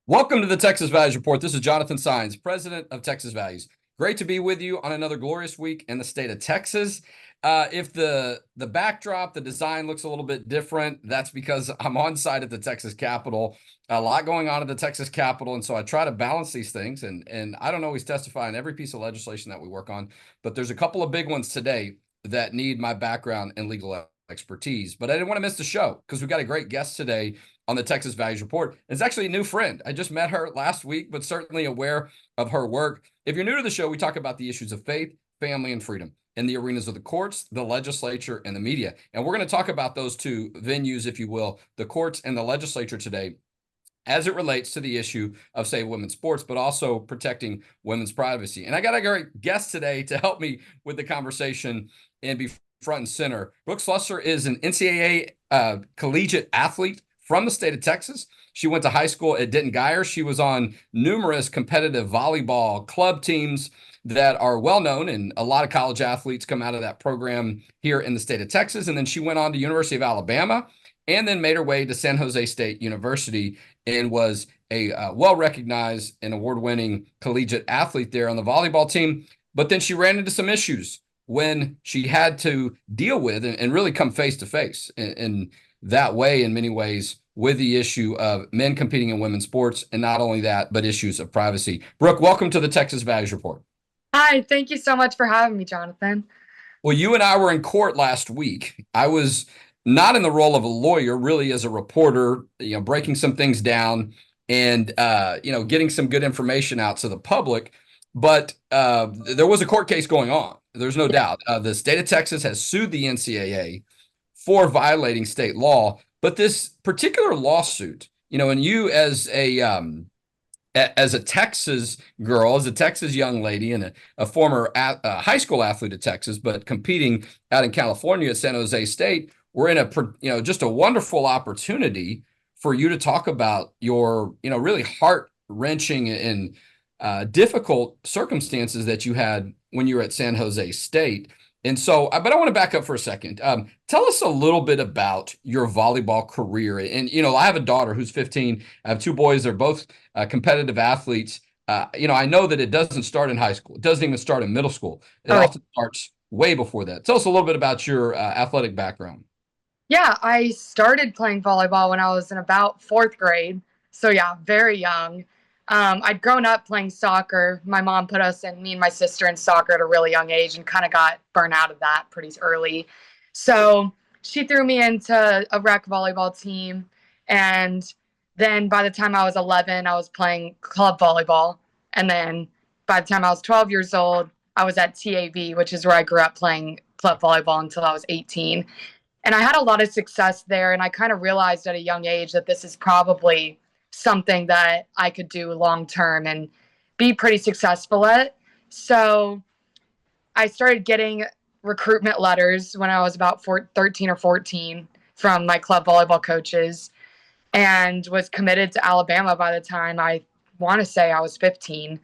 Welcome to the Texas Values Report. This is Jonathan Saenz, president of Texas Values. Great to be with you on another glorious week in the state of Texas. If the backdrop, the design looks a little bit different, that's because I'm on site at the Texas Capitol. A lot going on at the Texas Capitol, and so I try to balance these things. And I don't always testify on every piece of legislation that we work on, but there's a couple of big ones today that need my background and legal expertise. But I didn't want to miss the show because we've got a great guest today on the Texas Values Report. It's actually a new friend. I just met her last week, but certainly aware of her work. If you're new to the show, we talk about the issues of faith, family, and freedom in the arenas of the courts, the legislature, and the media. And we're going to talk about those two venues, if you will, the courts and the legislature today, as it relates to the issue of, say, women's sports, but also protecting women's privacy. And I got a great guest today to help me with the conversation and be front and center. Brooke Slusser is an NCAA collegiate athlete from the state of Texas. She went to high school at Denton Guyer. She was on numerous competitive volleyball club teams that are well known, and a lot of college athletes come out of that program here in the state of Texas. And then she went on to University of Alabama and then made her way to San Jose State University and was a well-recognized and award-winning collegiate athlete there on the volleyball team. But then she ran into some issues when she had to deal with and really come face to face in that way, in many ways, with the issue of men competing in women's sports, and not only that, but issues of privacy. Brooke, welcome to the Texas Values Report. Hi, thank you so much for having me, Jonathan. Well, you and I were in court last week. I was not in the role of a lawyer, really as a reporter, breaking some things down and, getting some good information out to the public. But there was a court case going on. There's no doubt. The state of Texas has sued the NCAA for violating state law. But this particular lawsuit, and you as a Texas girl, as a Texas young lady, and a former high school athlete at Texas, but competing out in California at San Jose State, we're in just a wonderful opportunity for you to talk about your, really heart-wrenching and difficult circumstances that you had when you were at San Jose State. And so, but I want to back up for a second. Tell us a little bit about your volleyball career. And, I have a daughter who's 15. I have two boys. They're both competitive athletes. I know that it doesn't start in high school. It doesn't even start in middle school. It Oh, often starts way before that. Tell us a little bit about your athletic background. yeah, I started playing volleyball when I was in about fourth grade. So, yeah, very young. I'd grown up playing soccer. My mom put us and me and my sister in soccer at a really young age and kind of got burnt out of that pretty early. So, she threw me into a rec volleyball team. And then by the time I was 11, I was playing club volleyball. And then by the time I was 12 years old, I was at TAV, which is where I grew up playing club volleyball until I was 18. And I had a lot of success there. And I kind of realized at a young age that this is probably something that I could do long term and be pretty successful at. So I started getting recruitment letters when I was about 13 or 14 from my club volleyball coaches and was committed to Alabama by the time I want to say I was 15.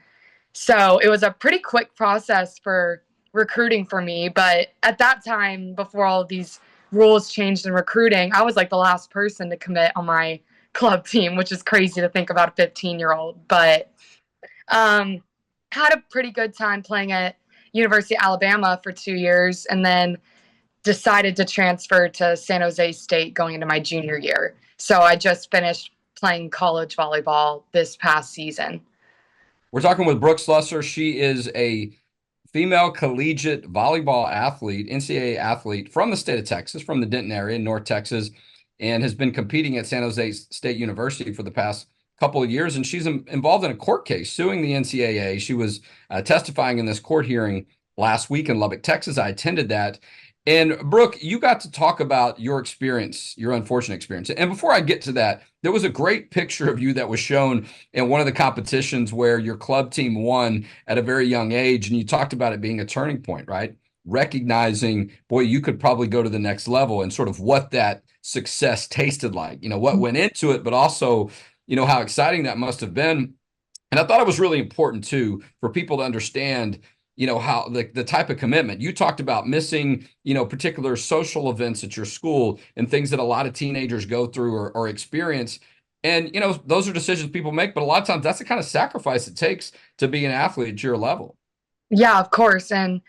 So it was a pretty quick process for recruiting for me. But at that time, before all of these rules changed in recruiting, I was like the last person to commit on my club team, which is crazy to think about a 15-year-old. But had a pretty good time playing at University of Alabama for 2 years, and then decided to transfer to San Jose State going into my junior year. So I just finished playing college volleyball this past season. We're talking with Brooke Slusser. She is a female collegiate volleyball athlete, NCAA athlete from the state of Texas, from the Denton area in North Texas, and has been competing at San Jose State University for the past couple of years. And she's involved in a court case suing the NCAA. She was testifying in this court hearing last week in Lubbock, Texas. I attended that. And Brooke, you got to talk about your experience, your unfortunate experience. And before I get to that, there was a great picture of you that was shown in one of the competitions where your club team won at a very young age. And you talked about it being a turning point, right? Recognizing, boy, you could probably go to the next level, and sort of what that success tasted like, what went into it, but also, how exciting that must have been. And I thought it was really important too, for people to understand, how the type of commitment you talked about, missing, particular social events at your school and things that a lot of teenagers go through or experience. And, those are decisions people make, but a lot of times that's the kind of sacrifice it takes to be an athlete at your level. Yeah, of course. And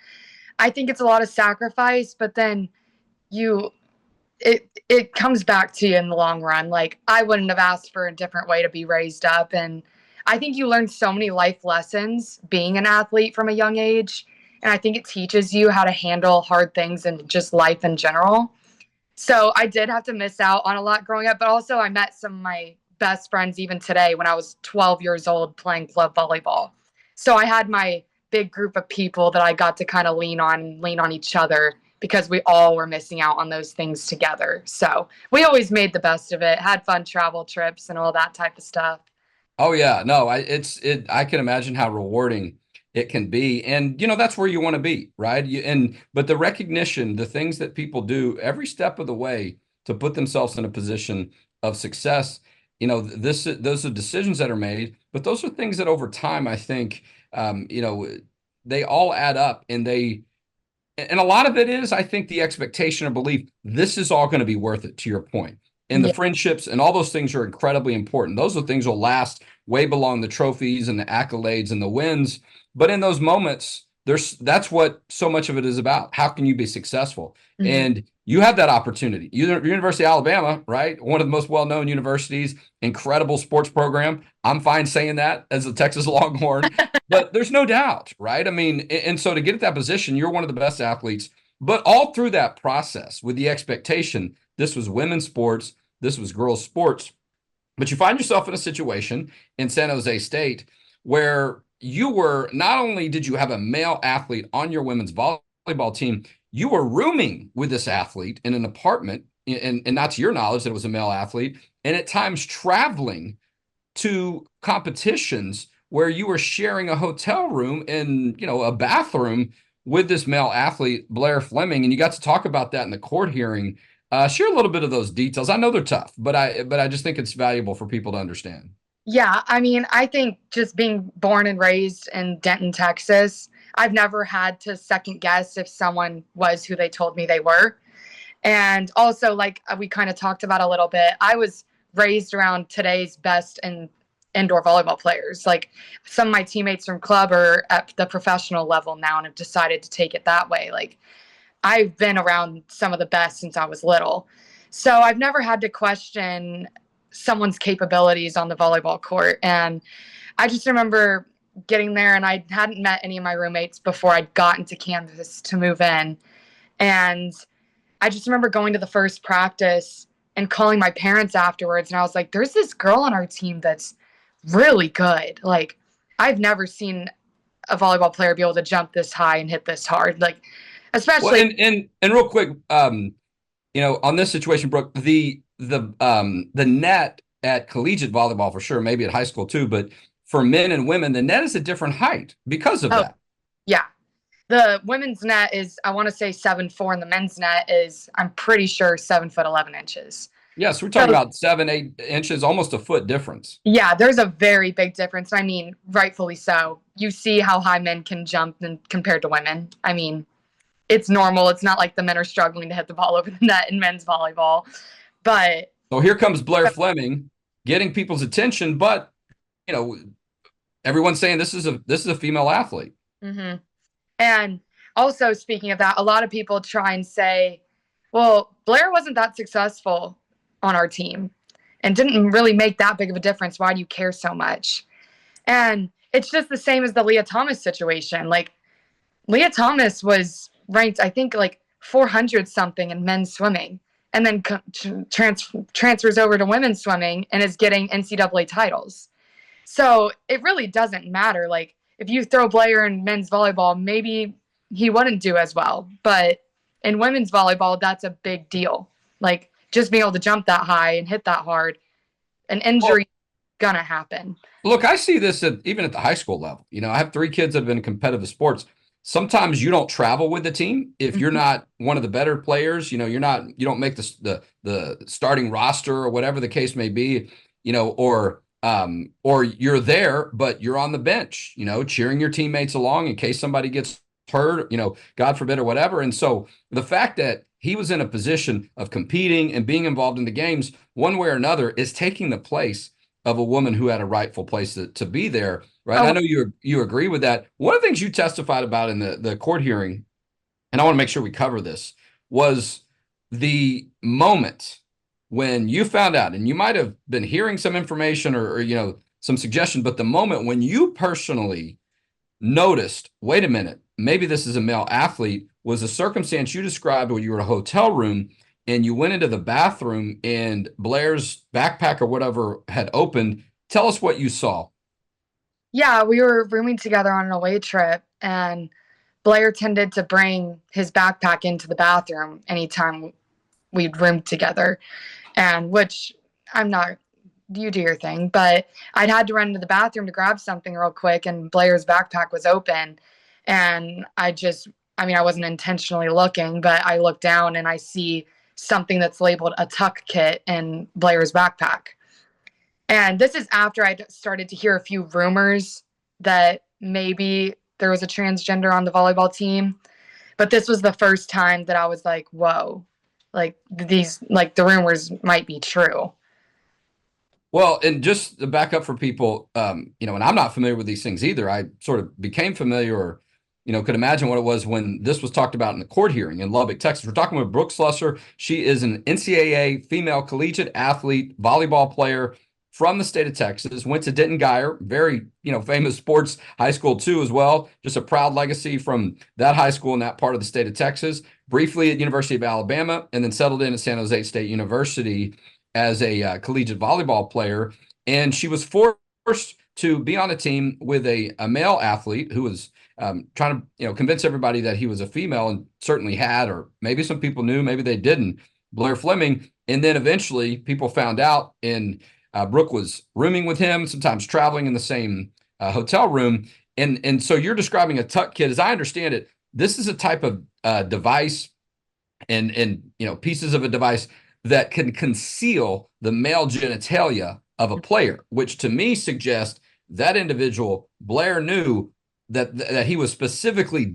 I think it's a lot of sacrifice, but then you it comes back to you in the long run. Like I wouldn't have asked for a different way to be raised up, and I think you learn so many life lessons being an athlete from a young age, and I think it teaches you how to handle hard things and just life in general. So I did have to miss out on a lot growing up, but also I met some of my best friends even today when I was 12 years old playing club volleyball. So I had my big group of people that I got to kind of lean on each other because we all were missing out on those things together. So we always made the best of it, had fun travel trips and all that type of stuff. Oh yeah, no, I can imagine how rewarding it can be. And that's where you want to be, right? But the recognition, the things that people do every step of the way to put themselves in a position of success, those are decisions that are made, but those are things that over time, I think, they all add up, and a lot of it is, I think, the expectation or belief this is all going to be worth it, to your point. And the Yeah. friendships and all those things are incredibly important. Those are things will last way beyond the trophies and the accolades and the wins. But in those moments, that's what so much of it is about. How can you be successful? Mhm. And you have that opportunity. University of Alabama, right? One of the most well-known universities, incredible sports program. I'm fine saying that as a Texas Longhorn. But there's no doubt, right? I mean, and so to get at that position, you're one of the best athletes. But all through that process, with the expectation, this was women's sports, this was girls' sports. But you find yourself in a situation in San Jose State where you were not only did you have a male athlete on your women's volleyball team, you were rooming with this athlete in an apartment, and not to your knowledge that it was a male athlete, and at times traveling to competitions where you were sharing a hotel room and a bathroom with this male athlete, Blair Fleming, and you got to talk about that in the court hearing. Share a little bit of those details. I know they're tough, but I just think it's valuable for people to understand. Yeah, I mean, I think just being born and raised in Denton, Texas, I've never had to second guess if someone was who they told me they were. And also, like we kind of talked about a little bit, I was raised around today's best and indoor volleyball players. Like some of my teammates from club are at the professional level now and have decided to take it that way. Like I've been around some of the best since I was little. So I've never had to question someone's capabilities on the volleyball court. And I just remember getting there and I hadn't met any of my roommates before I'd gotten to campus to move in. And I just remember going to the first practice and calling my parents afterwards. And I was like, there's this girl on our team that's really good. Like, I've never seen a volleyball player be able to jump this high and hit this hard. Like, Well, especially, and real quick, on this situation, Brooke, the net at collegiate volleyball for sure, maybe at high school too, but for men and women, the net is a different height because of oh, that. yeah. The women's net is, I want to say 7'4", and the men's net is, I'm pretty sure 7 foot 11 inches. Yes, we're talking So, about 7, 8 inches, almost a foot difference. yeah, there's a very big difference. I mean, rightfully so. You see how high men can jump compared to women. I mean, it's normal. It's not like the men are struggling to hit the ball over the net in men's volleyball. But So here comes Blair Fleming getting people's attention, but you know, everyone's saying this is a female athlete. mm-hmm. And also speaking of that, a lot of people try and say, well, Blair wasn't that successful on our team and didn't really make that big of a difference. Why do you care so much? And it's just the same as the Leah Thomas situation. Like Leah Thomas was ranked, I think, like 400 something in men's swimming, and then transfers over to women's swimming and is getting NCAA titles. So it really doesn't matter. Like if you throw Blair in men's volleyball, maybe he wouldn't do as well. But in women's volleyball, that's a big deal. Like just being able to jump that high and hit that hard, an injury gonna happen. Look, I see this even at the high school level. I have 3 kids that have been in competitive sports. Sometimes you don't travel with the team if you're not one of the better players. You don't make the starting roster or whatever the case may be. Or you're there, but you're on the bench. Cheering your teammates along in case somebody gets hurt, God forbid or whatever. And so the fact that he was in a position of competing and being involved in the games one way or another is taking the place of a woman who had a rightful place to be there, right? And I Oh, know you agree with that. One of the things you testified about in the court hearing, and I want to make sure we cover this, was the moment when you found out, and you might have been hearing some information or some suggestion, but the moment when you personally noticed, wait a minute, maybe this is a male athlete, was a circumstance you described where you were in a hotel room and you went into the bathroom and Blair's backpack or whatever had opened. Tell us what you saw. yeah, we were rooming together on an away trip, and Blair tended to bring his backpack into the bathroom anytime we'd roomed together, and which I'm not, you do your thing, but I'd had to run to the bathroom to grab something real quick, and Blair's backpack was open. And I wasn't intentionally looking, but I look down and I see something that's labeled a tuck kit in Blair's backpack. And this is after I started to hear a few rumors that maybe there was a transgender on the volleyball team. But this was the first time that I was like, whoa, like the rumors might be true. Well, and just to back up for people, and I'm not familiar with these things either. I sort of became familiar or, could imagine what it was when this was talked about in the court hearing in Lubbock, Texas. We're talking with Brooke Slusser. She is an NCAA female collegiate athlete, volleyball player from the state of Texas, went to Denton Guyer, very, famous sports high school too, as well. Just a proud legacy from that high school in that part of the state of Texas, briefly at University of Alabama, and then settled in at San Jose State University as a collegiate volleyball player. And she was forced to be on a team with a male athlete who was trying to convince everybody that he was a female, and certainly had, or maybe some people knew, maybe they didn't, Blair Fleming. And then eventually people found out, and Brooke was rooming with him, sometimes traveling in the same hotel room. And so you're describing a tuck kit. As I understand it, this is a type of device and pieces of a device that can conceal the male genitalia of a player, which to me suggests that individual, Blair, knew that he was specifically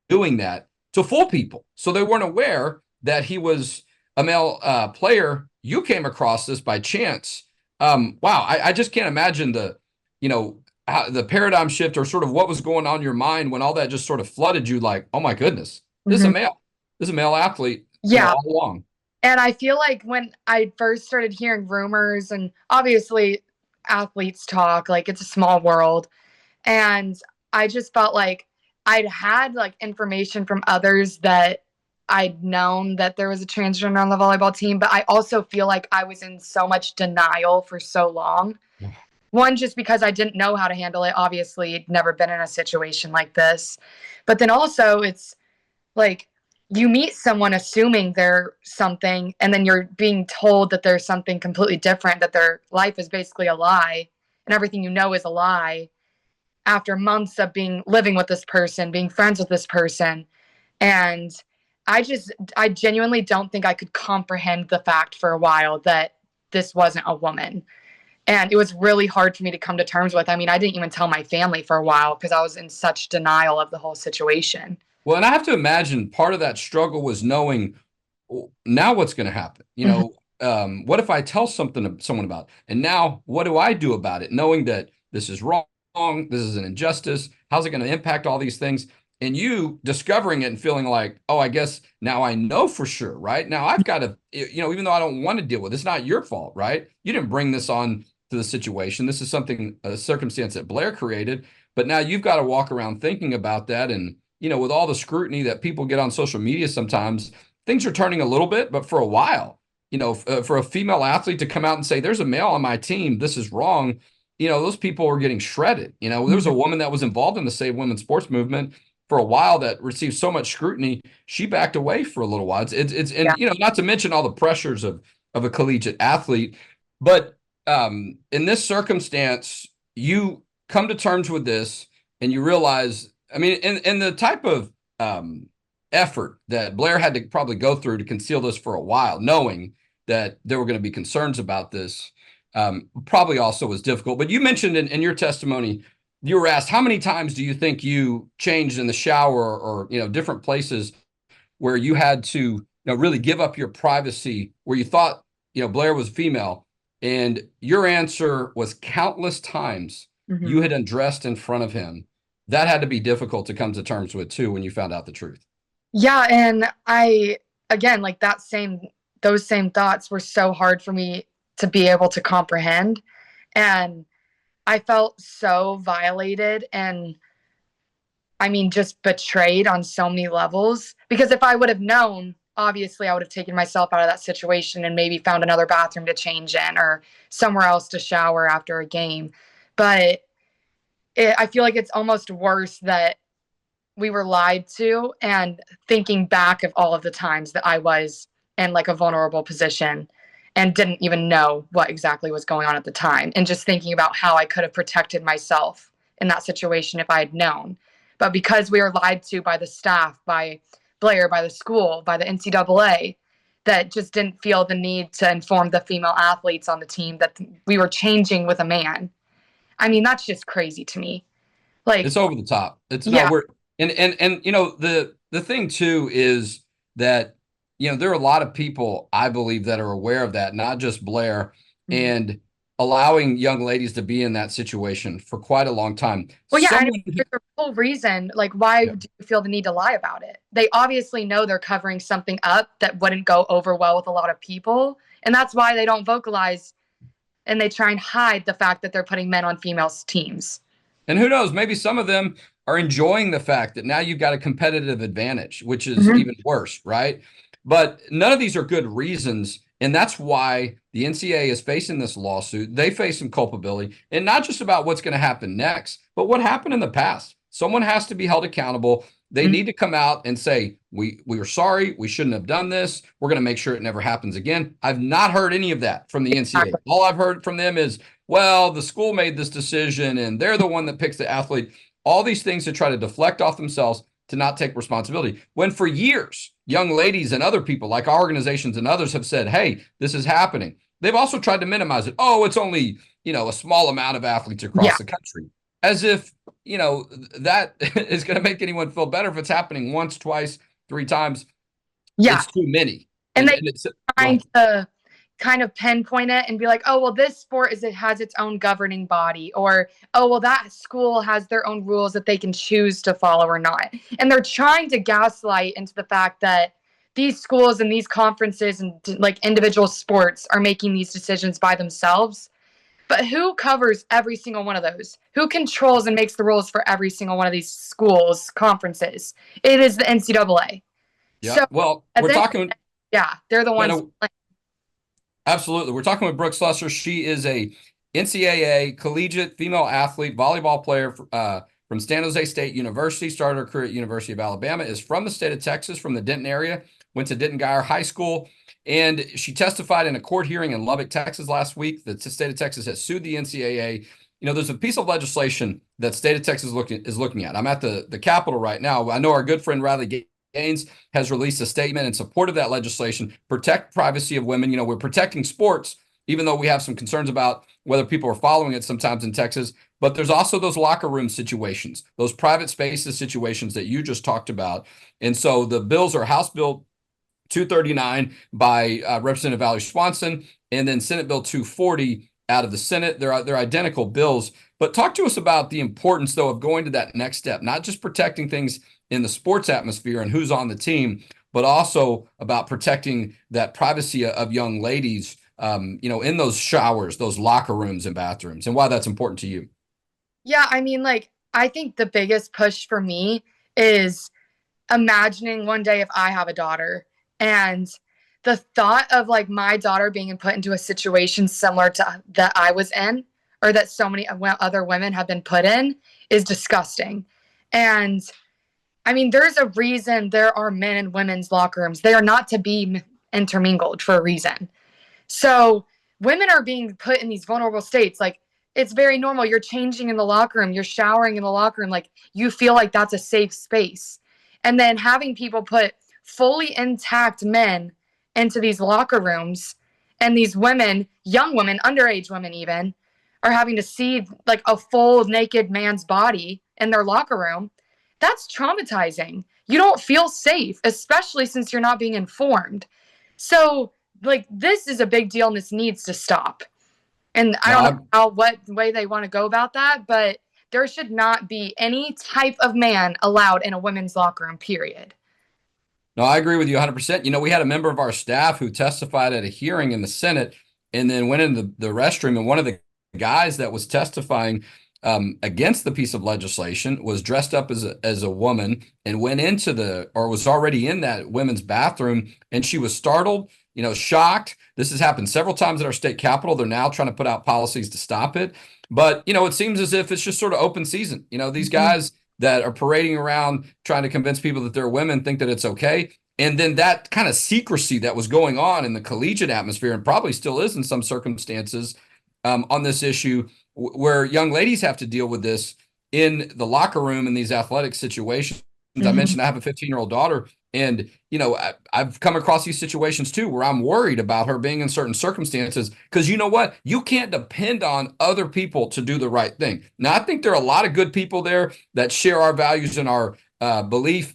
doing that to fool people. So they weren't aware that he was a male player. You came across this by chance. Wow, I just can't imagine the paradigm shift or sort of what was going on in your mind when all that just sort of flooded you, like, oh my goodness, this is a male. This is a male athlete, Yeah. all along. And I feel like when I first started hearing rumors, and obviously athletes talk, like it's a small world, and I just felt like I'd had like information from others that I'd known that there was a transgender on the volleyball team, but I also feel like I was in so much denial for so long. One, just because I didn't know how to handle it. Obviously, I'd never been in a situation like this. But then also it's like you meet someone assuming they're something, and then you're being told that there's something completely different, that their life is basically a lie and everything you know is a lie, after months of living with this person, being friends with this person. And I genuinely don't think I could comprehend the fact for a while that this wasn't a woman. And it was really hard for me to come to terms with. I mean, I didn't even tell my family for a while because I was in such denial of the whole situation. Well, and I have to imagine part of that struggle was knowing, now what's going to happen? What if I tell something to someone about it? And now what do I do about it? Knowing that this is wrong, this is an injustice. How's it going to impact all these things? And you discovering it and feeling like, oh, I guess now I know for sure, right? Now I've got to, even though I don't want to deal with it, it's not your fault, right? You didn't bring this on to the situation. This is a circumstance that Blair created, but now you've got to walk around thinking about that. And, with all the scrutiny that people get on social media, sometimes things are turning a little bit, but for a while, for a female athlete to come out and say, there's a male on my team, this is wrong. Those people are getting shredded. There was a woman that was involved in the Save Women's Sports movement for a while that received so much scrutiny. She backed away for a little while. Not to mention all the pressures of a collegiate athlete, but in this circumstance, you come to terms with this and you realize, I mean, in the type of effort that Blair had to probably go through to conceal this for a while, knowing that there were going to be concerns about this, probably also was difficult. But you mentioned in your testimony you were asked, how many times do you think you changed in the shower or, different places where you had to, really give up your privacy, where you thought, Blair was female, and your answer was countless times Hmm. you had undressed in front of him. That had to be difficult to come to terms with too when you found out the truth. Yeah, and I again like those same thoughts were so hard for me to be able to comprehend, and I felt so violated and I mean just betrayed on so many levels because if I would have known, obviously I would have taken myself out of that situation and maybe found another bathroom to change in or somewhere else to shower after a game. But I feel like it's almost worse that we were lied to and thinking back of all of the times that I was in like a vulnerable position and didn't even know what exactly was going on at the time and just thinking about how I could have protected myself in that situation if I had known. But because we were lied to by the staff, by Blair, by the school, by the NCAA, that just didn't feel the need to inform the female athletes on the team that we were changing with a man. I mean, that's just crazy to me. Like, It's over the top. It's no, yeah. we're and the thing too is that there are a lot of people I believe that are aware of that, not just Blair, Mhm. and allowing young ladies to be in that situation for quite a long time. Well, yeah, and Someone, there's a whole reason. Like, why yeah. do you feel the need to lie about it? They obviously know they're covering something up that wouldn't go over well with a lot of people, and that's why they don't vocalize and they try and hide the fact that they're putting men on females teams. And who knows, maybe some of them are enjoying the fact that now you've got a competitive advantage, which is Hmm. even worse, right? But none of these are good reasons. And that's why the NCAA is facing this lawsuit. They face some culpability, and not just about what's going to happen next, but what happened in the past. Someone has to be held accountable. They Hmm. need to come out and say, we were sorry. We shouldn't have done this. We're going to make sure it never happens again. I've not heard any of that from the NCAA. Exactly. All I've heard from them is, well, the school made this decision and they're the one that picks the athlete. All these things to try to deflect off themselves to not take responsibility. When for years, young ladies and other people like our organizations and others have said, hey, this is happening. They've also tried to minimize it. Oh, it's only, a small amount of athletes Yeah, across the country. As if, that is going to make anyone feel better if it's happening once, twice, three times. yeah, It's too many. and they And it's, go trying ahead. to kind of pinpoint it and be like, oh, well, this sport is it has its own governing body, or oh, well, that school has their own rules that they can choose to follow or not. And they're trying to gaslight into the fact that these schools and these conferences and like individual sports are making these decisions by themselves. But who covers every single one of those? Who controls and makes the rules for every single one of these schools, conferences? It is the NCAA. Yeah. So Well, at we're the end, talking. yeah, they're the Yeah, ones. no, absolutely. We're talking with Brooke Slusser. She is a NCAA collegiate female athlete, volleyball player from San Jose State University, started her career at University of Alabama, is from the state of Texas, from the Denton area, went to Denton Guyer High School, and she testified in a court hearing in Lubbock, Texas last week that the state of Texas has sued the NCAA. There's a piece of legislation that state of Texas is looking at. I'm at the Capitol right now. I know our good friend Riley Gaines has released a statement in support of that legislation, protect privacy of women. We're protecting sports, even though we have some concerns about whether people are following it sometimes in Texas. But there's also those locker room situations, those private spaces situations that you just talked about. And so the bills are House Bill 239 by Representative Valerie Swanson, and then Senate Bill 240 out of the Senate. They're identical bills. But talk to us about the importance, though, of going to that next step, not just protecting things in the sports atmosphere and who's on the team, but also about protecting that privacy of young ladies, in those showers, those locker rooms and bathrooms, and why that's important to you. Yeah, I mean, like, I think the biggest push for me is imagining one day if I have a daughter and the thought of like my daughter being put into a situation similar to that I was in or that so many other women have been put in is disgusting. And I mean, there's a reason there are men and women's locker rooms. They are not to be intermingled for a reason. So women are being put in these vulnerable states. Like it's very normal. You're changing in the locker room, you're showering in the locker room. Like you feel like that's a safe space. And then having people put fully intact men into these locker rooms and these women, young women, underage women even, are having to see like a full naked man's body in their locker room, that's traumatizing. You don't feel safe, especially since you're not being informed. So, like, this is a big deal and this needs to stop. And I No, don't know what way they want to go about that, but there should not be any type of man allowed in a women's locker room, period. no, I agree with you 100%. We had a member of our staff who testified at a hearing in the Senate and then went into the restroom. And one of the guys that was testifying against the piece of legislation was dressed up as a woman and went into or was already in that women's bathroom. And she was startled, shocked. This has happened several times at our state capitol. They're now trying to put out policies to stop it. But, it seems as if it's just sort of open season. These guys that are parading around trying to convince people that they're women think that it's okay. And then that kind of secrecy that was going on in the collegiate atmosphere, and probably still is in some circumstances, on this issue, where young ladies have to deal with this in the locker room in these athletic situations. I mentioned I have a 15-year-old daughter, and I've come across these situations too where I'm worried about her being in certain circumstances because you know what? You can't depend on other people to do the right thing. Now, I think there are a lot of good people there that share our values and our belief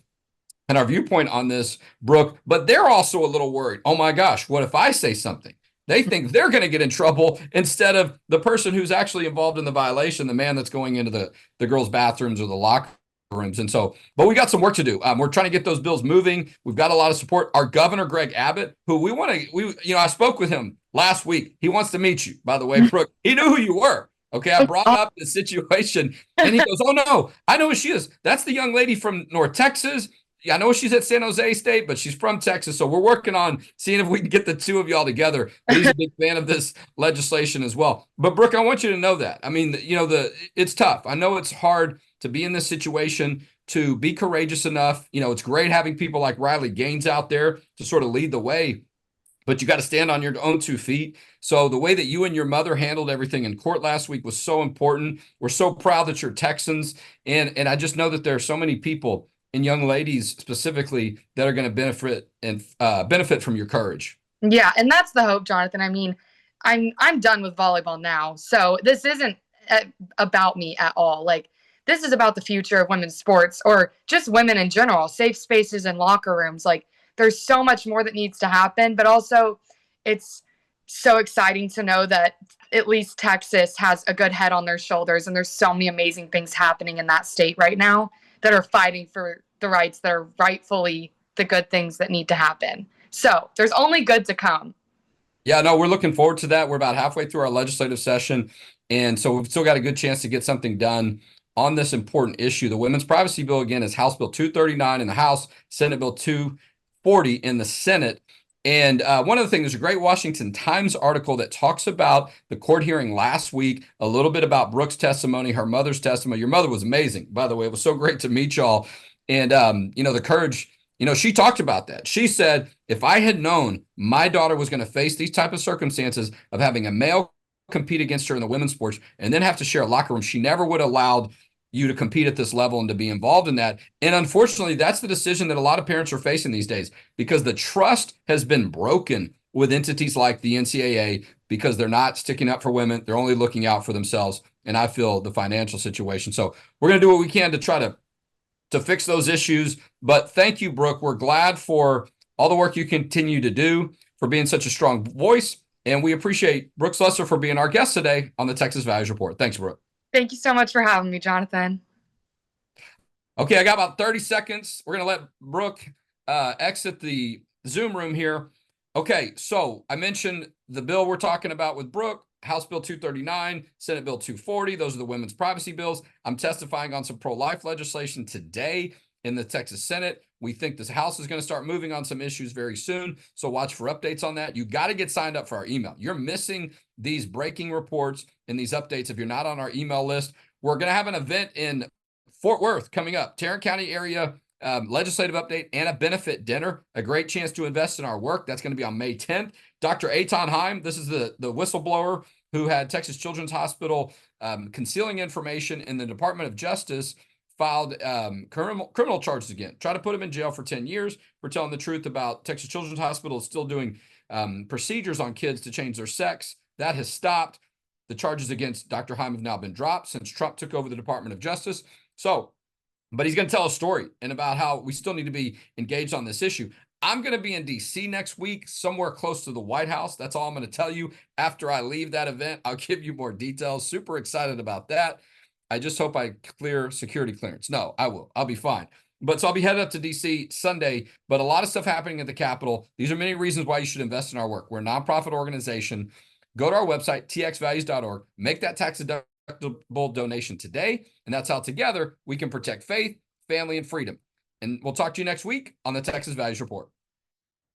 and our viewpoint on this, Brooke, but they're also a little worried. Oh my gosh, what if I say something? They think they're going to get in trouble instead of the person who's actually involved in the violation, the man that's going into the girls' bathrooms or the locker rooms. And so, but we got some work to do. We're trying to get those bills moving. We've got a lot of support. Our governor, Greg Abbott, who I spoke with him last week. He wants to meet you, by the way, Brooke. He knew who you were. Okay, I brought up the situation and he goes, oh no, I know who she is. That's the young lady from North Texas. Yeah, I know she's at San Jose State, but she's from Texas. So we're working on seeing if we can get the two of y'all together. But he's a big fan of this legislation as well. But Brooke, I want you to know that. I mean, it's tough. I know it's hard to be in this situation, to be courageous enough. It's great having people like Riley Gaines out there to sort of lead the way, but you got to stand on your own 2 feet. So the way that you and your mother handled everything in court last week was so important. We're so proud that you're Texans. And I just know that there are so many people, and young ladies specifically, that are going to benefit from your courage. Yeah, and that's the hope, Jonathan. I mean, I'm done with volleyball now, so this isn't about me at all. Like, this is about the future of women's sports, or just women in general, safe spaces and locker rooms. Like, there's so much more that needs to happen, but also it's so exciting to know that at least Texas has a good head on their shoulders, and there's so many amazing things happening in that state right now that are fighting for the rights that are rightfully the good things that need to happen. So there's only good to come. Yeah, no, we're looking forward to that. We're about halfway through our legislative session, and so we've still got a good chance to get something done on this important issue. The Women's Privacy Bill, again, is House Bill 239 in the House, Senate Bill 240 in the Senate. And one of the things, there's a great Washington Times article that talks about the court hearing last week, a little bit about Brooke's testimony, her mother's testimony. Your mother was amazing, by the way. It was so great to meet y'all. And, the courage, she talked about that. She said, if I had known my daughter was going to face these type of circumstances of having a male compete against her in the women's sports and then have to share a locker room, she never would have allowed you to compete at this level and to be involved in that. And unfortunately, that's the decision that a lot of parents are facing these days, because the trust has been broken with entities like the NCAA, because they're not sticking up for women. They're only looking out for themselves. And I feel the financial situation. So we're going to do what we can to try to fix those issues. But thank you, Brooke. We're glad for all the work you continue to do, for being such a strong voice. And we appreciate Brooke Slusser for being our guest today on the Texas Values Report. Thanks, Brooke. Thank you so much for having me, Jonathan. Okay, I got about 30 seconds. We're going to let Brooke exit the Zoom room here. Okay, so I mentioned the bill we're talking about with Brooke, House Bill 239, Senate Bill 240. Those are the women's privacy bills. I'm testifying on some pro-life legislation today in the Texas Senate. We think this House is going to start moving on some issues very soon, so watch for updates on that. You got to get signed up for our email. You're missing these breaking reports and these updates if you're not on our email list. We're going to have an event in Fort Worth coming up, Tarrant County area legislative update and a benefit dinner, a great chance to invest in our work. That's going to be on May 10th. Dr. Eitan Heim, this is the whistleblower who had Texas Children's Hospital concealing information in the Department of Justice, filed criminal charges again. Try to put him in jail for 10 years for telling the truth about Texas Children's Hospital is still doing procedures on kids to change their sex. That has stopped. The charges against Dr. Heim have now been dropped since Trump took over the Department of Justice. So, but he's going to tell a story and about how we still need to be engaged on this issue. I'm going to be in DC next week, somewhere close to the White House. That's all I'm going to tell you. After I leave that event, I'll give you more details. Super excited about that. I just hope I clear security clearance. No, I will. I'll be fine. But so I'll be headed up to DC Sunday, but a lot of stuff happening at the Capitol. These are many reasons why you should invest in our work. We're a nonprofit organization. Go to our website, txvalues.org, make that tax deductible donation today. And that's how together we can protect faith, family, and freedom. And we'll talk to you next week on the Texas Values Report.